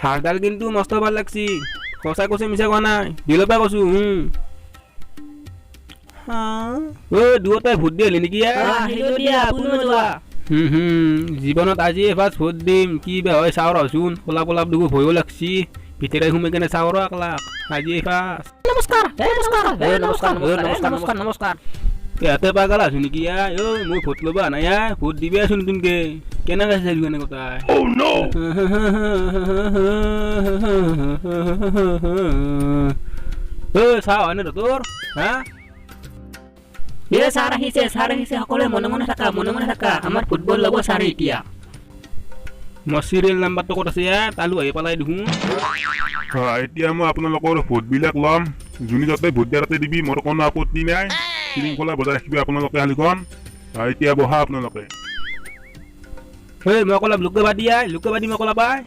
হাৰডাল কিন্তু মস্ত ভাল লাগছি সঁচা কৈছে মিছা কোৱা নাই দিলৰ পৰা কৈছো দুয়োটাই ভোট দিলি নেকি জীৱনত আজি এবাৰ ভোট দিম কি বে হয় চাওঁ ৰচোন কলাপ কলাপ দুগো ভয়ো লাগছি ভিতৰে সোমাই কেনে চাওঁ ৰ একলাক আজি এবাৰ নমস্কাৰ ইয়াতে পাগল আছো নেকি মই ভোট ল'ব আনা ভোট দিবি আছো নতুনকে কেনেকৈ চাইছো কেনে কথাই চাহ হয় নে তোৰ হা ছাৰ আহিছে সকলোৱে মনে মনে থাকা আমাৰ ফুটবল ল'ব ছাৰ এতিয়া মোৰ চিৰিয়েল নাম্বাৰটো ক'ত আছে তালো আহি পেলাই দেখোন এতিয়া মই আপোনালোকৰ ভোটবিলাক ল'ম যোনে যাতে ভোট দিয়া তাতে দিবি মোৰ কোনো আপত্তি নাই শৃংখলা বজাই ৰাখিবি আপোনালোকে হালিখন এতিয়া বহা আপোনালোকে মই কলাম লোকে বাদি মই কলা পাই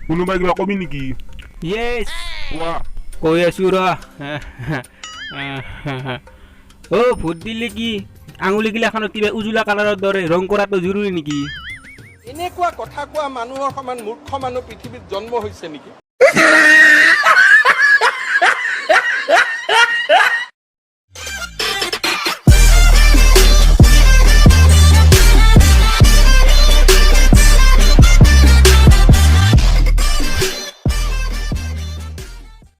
কোনোবাই কিবা কবি নেকি য়েছ কোৱা কৈ আছো ৰ ভোট দিলে কি আঙুলি গিলাখনত কিবা উজুলা কালাৰৰ দৰে ৰং কৰাটো জৰুৰী নেকি এনেকুৱা কথা কোৱা মানুহৰ সমান মূৰ্খ মানুহ পৃথিৱীত জন্ম হৈছে নেকি